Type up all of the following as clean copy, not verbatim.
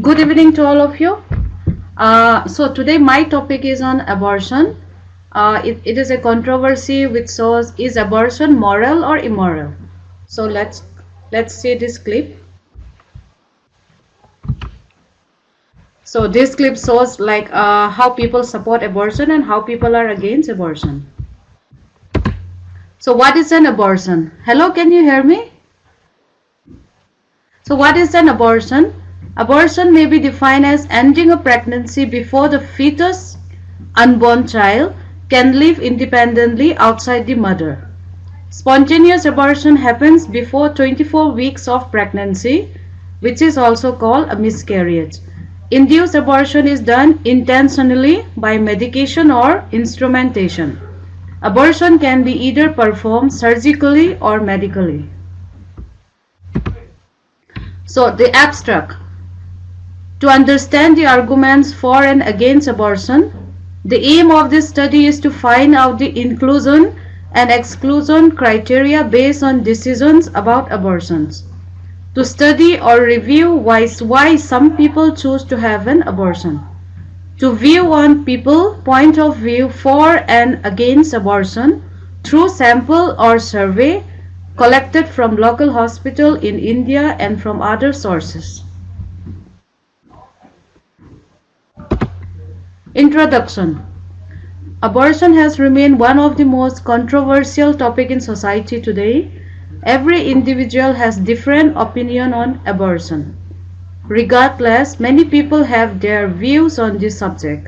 Good evening to all of you. So today my topic is on abortion. It is a controversy which shows, is abortion moral or immoral? So let's see this clip. So this clip shows like how people support abortion and how people are against abortion. So what is an abortion? Hello, can you hear me? So what is an abortion? Abortion may be defined as ending a pregnancy before the fetus, unborn child, can live independently outside the mother. Spontaneous abortion happens before 24 weeks of pregnancy, which is also called a miscarriage. Induced abortion is done intentionally by medication or instrumentation. Abortion can be either performed surgically or medically. So the abstract. To understand the arguments for and against abortion, the aim of this study is to find out the inclusion and exclusion criteria based on decisions about abortions. To study or review why some people choose to have an abortion. To view on people's point of view for and against abortion through sample or survey collected from local hospital in India and from other sources. Introduction. Abortion has remained one of the most controversial topics in society today. Every individual has different opinion on abortion. Regardless, many people have their views on this subject.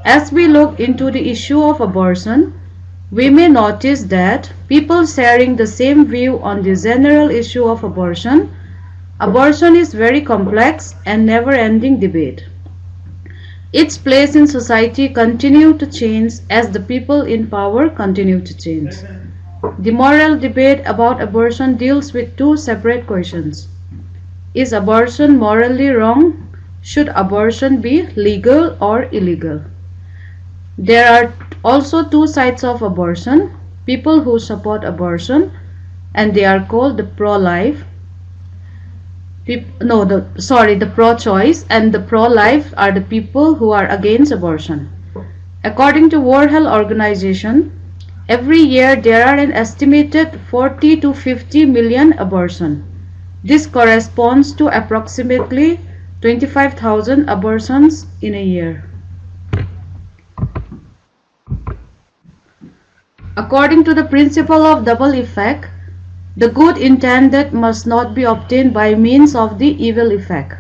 As we look into the issue of abortion, we may notice that people sharing the same view on the general issue of abortion. Abortion is very complex and never-ending debate. Its place in society continues to change as the people in power continue to change. The moral debate about abortion deals with two separate questions. Is abortion morally wrong? Should abortion be legal or illegal? There are also two sides of abortion, people who support abortion, and they are called the pro-life. The pro-choice, and the pro-life are the people who are against abortion. According to World Health Organization, every year there are an estimated 40 to 50 million abortions. This corresponds to approximately 25,000 abortions in a year. According to the principle of double effect, the good intended must not be obtained by means of the evil effect.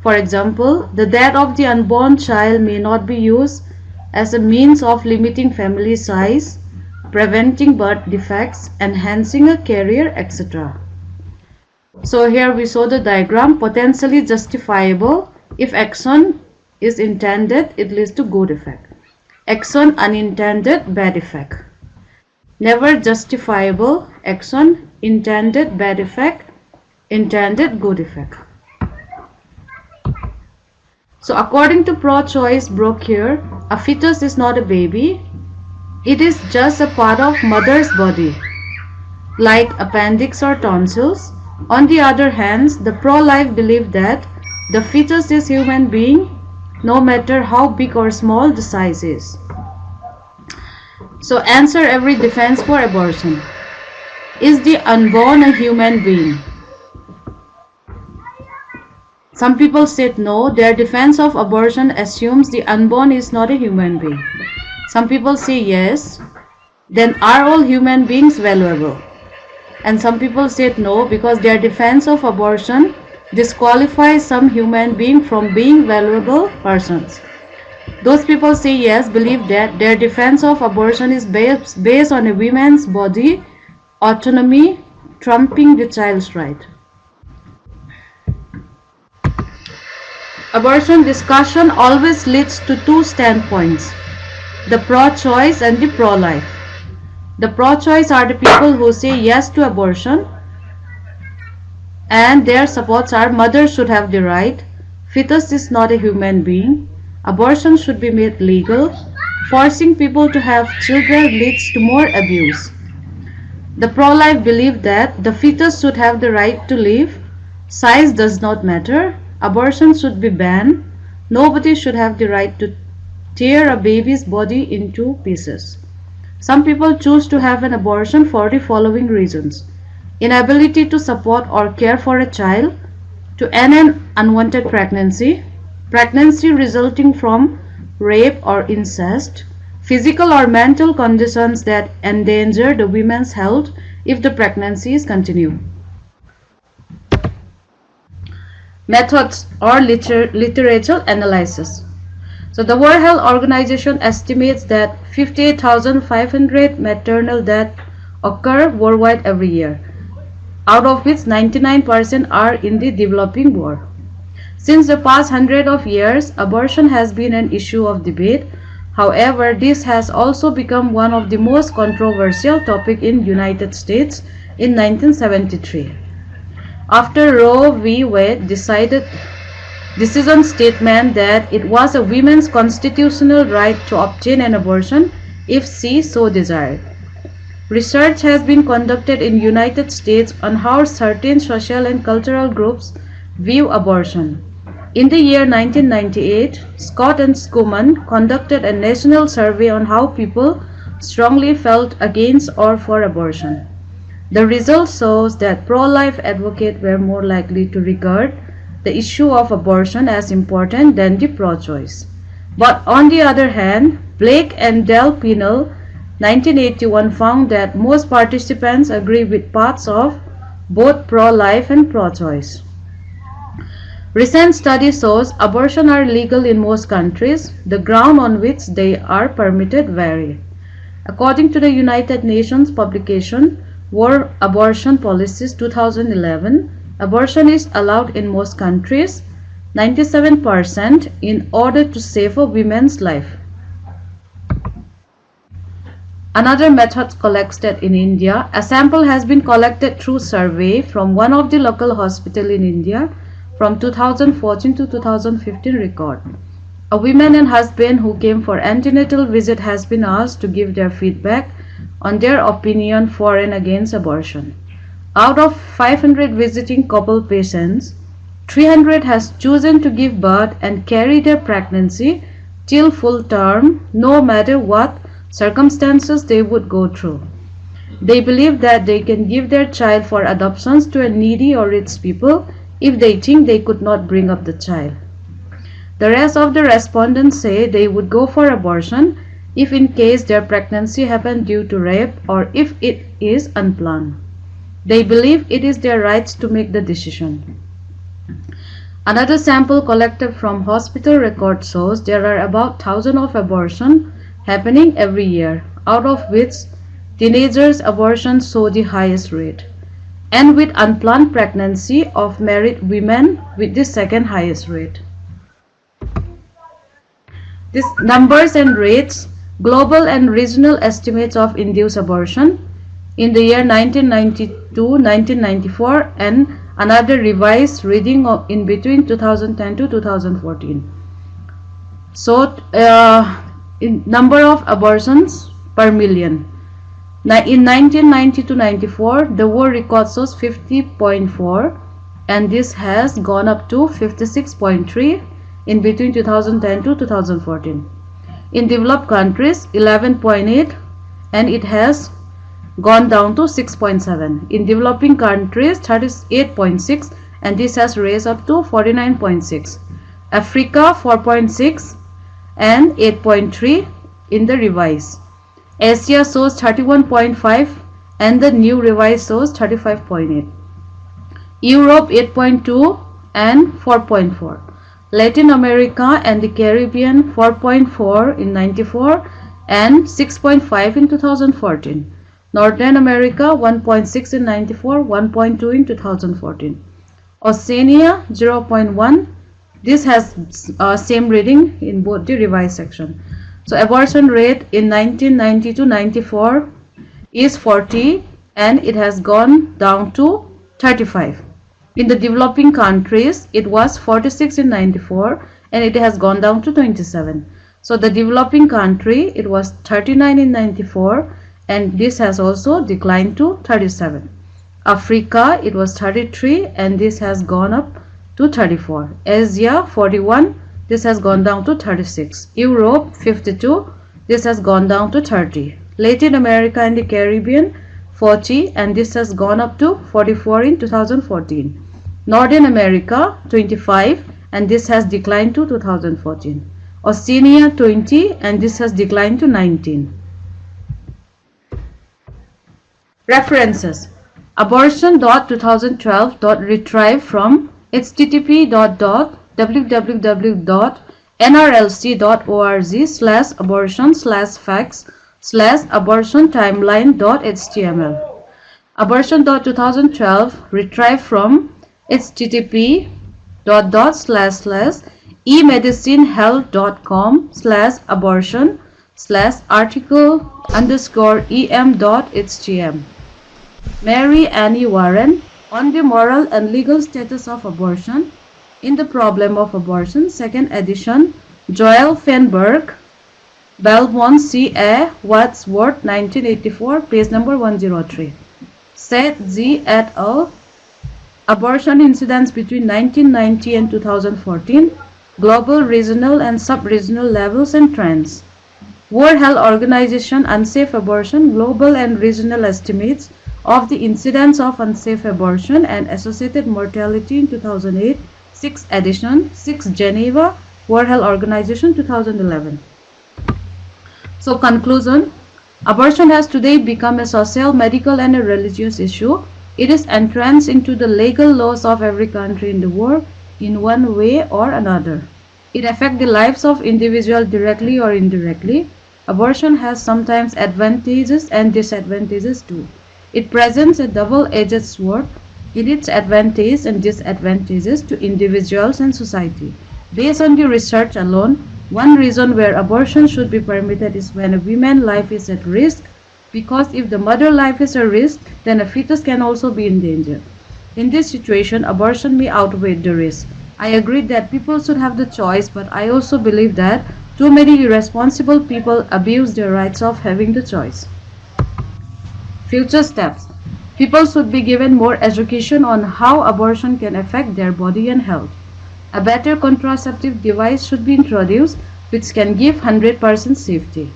For example, the death of the unborn child may not be used as a means of limiting family size, preventing birth defects, enhancing a career, etc. So here we saw the diagram, potentially justifiable. If action is intended, it leads to good effect. Action unintended, bad effect. Never justifiable, action intended, bad effect, intended, good effect. So according to pro-choice broke here, a fetus is not a baby. It is just a part of mother's body, like appendix or tonsils. On the other hand, the pro-life believe that the fetus is human being, no matter how big or small the size is. So answer every defense for abortion. Is the unborn a human being? Some people said no. Their defense of abortion assumes the unborn is not a human being. Some people say yes. Then are all human beings valuable? And some people said no, because their defense of abortion disqualifies some human being from being valuable persons. Those people say yes, believe that their defense of abortion is based on a woman's body autonomy trumping the child's right. Abortion discussion always leads to two standpoints, the pro-choice and the pro-life. The pro-choice are the people who say yes to abortion, and their supports are mother should have the right, fetus is not a human being, abortion should be made legal, forcing people to have children leads to more abuse. The pro-life believe that the fetus should have the right to live, size does not matter, Abortion should be banned. Nobody should have the right to tear a baby's body into pieces. Some people choose to have an abortion for the following reasons: inability to support or care for a child, to end an unwanted pregnancy, pregnancy resulting from rape or incest, physical or mental conditions that endanger the woman's health if the pregnancy is continued. Methods or literature analysis. So the World Health Organization estimates that 58,500 maternal deaths occur worldwide every year, out of which 99% are in the developing world. Since the past hundred of years, abortion has been an issue of debate. However, this has also become one of the most controversial topics in United States in 1973. After Roe v. Wade decision statement that it was a woman's constitutional right to obtain an abortion if she so desired. Research has been conducted in United States on how certain social and cultural groups view abortion. In the year 1998, Scott and Schumann conducted a national survey on how people strongly felt against or for abortion. The result shows that pro-life advocates were more likely to regard the issue of abortion as important than the pro-choice. But on the other hand, Blake and Del Pinel 1981 found that most participants agree with parts of both pro-life and pro-choice. Recent study shows abortion are legal in most countries. The ground on which they are permitted vary. According to the United Nations publication World Abortion Policies 2011, abortion is allowed in most countries, 97%, in order to save a woman's life. Another method collected in India. A sample has been collected through survey from one of the local hospitals in India from 2014 to 2015 record. A woman and husband who came for antenatal visit has been asked to give their feedback on their opinion for and against abortion. Out of 500 visiting couple patients, 300 has chosen to give birth and carry their pregnancy till full term, no matter what circumstances they would go through. They believe that they can give their child for adoptions to a needy or rich people if they think they could not bring up the child. The rest of the respondents say they would go for abortion if in case their pregnancy happened due to rape or if it is unplanned. They believe it is their rights to make the decision. Another sample collected from hospital records shows there are about 1,000 of abortions happening every year, out of which teenagers' abortions show the highest rate, and with unplanned pregnancy of married women with the second highest rate. These numbers and rates, global and regional estimates of induced abortion in the year 1992-1994 and another revised reading in between 2010 to 2014. So, in number of abortions per million. In 1990-94, the world record shows 50.4, and this has gone up to 56.3 in between 2010 to 2014. In developed countries, 11.8, and it has gone down to 6.7. In developing countries, 38.6, and this has raised up to 49.6. Africa, 4.6 and 8.3 in the revised. Asia shows 31.5 and the new revised shows 35.8. Europe 8.2 and 4.4. Latin America and the Caribbean 4.4 in 94 and 6.5 in 2014. Northern America 1.6 in 94, 1.2 in 2014. Oceania 0.1. This has same reading in both the revised section. So abortion rate in 1990 to 94 is 40 and it has gone down to 35. In the developing countries, it was 46 in 94 and it has gone down to 27. So the developing country, it was 39 in 94 and this has also declined to 37. Africa, it was 33 and this has gone up to 34. Asia 41, this has gone down to 36. Europe 52, this has gone down to 30. Latin America and the Caribbean 40, and this has gone up to 44 in 2014. Northern America 25, and this has declined to 2014. Oceania 20, and this has declined to 19. References: abortion.2012. Retrieved from http://nrlc.org/abortion/facts/abortiontimeline.html. Abortion.2012 retrieved from http://emedicinehealth.com/abortion/article_em.htm. Mary Annie Warren on the moral and legal status of abortion in the problem of abortion, 2nd edition, Joel Feinberg, Belmont C.A. Wadsworth, 1984, page number 103. Seth Z. et al. Abortion incidence between 1990 and 2014, global, regional, and sub-regional levels and trends. World Health Organization Unsafe Abortion, Global and Regional Estimates of the Incidence of Unsafe Abortion and Associated Mortality in 2008, 6th edition, 6 Geneva, World Health Organization, 2011. So conclusion, abortion has today become a social, medical, and a religious issue. It is entranced into the legal laws of every country in the world in one way or another. It affects the lives of individuals directly or indirectly. Abortion has sometimes advantages and disadvantages too. It presents a double-edged sword in its advantages and disadvantages to individuals and society. Based on the research alone, one reason where abortion should be permitted is when a woman's life is at risk, because if the mother's life is at risk, then a fetus can also be in danger. In this situation, abortion may outweigh the risk. I agree that people should have the choice, but I also believe that too many irresponsible people abuse their rights of having the choice. Future steps. People should be given more education on how abortion can affect their body and health. A better contraceptive device should be introduced which can give 100% safety.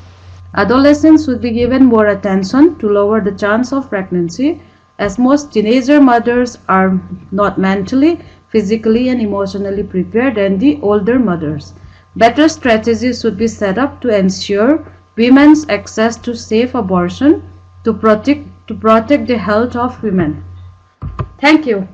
Adolescents should be given more attention to lower the chance of pregnancy, as most teenager mothers are not mentally, physically, and emotionally prepared than the older mothers. Better strategies should be set up to ensure women's access to safe abortion to protect the health of women. Thank you.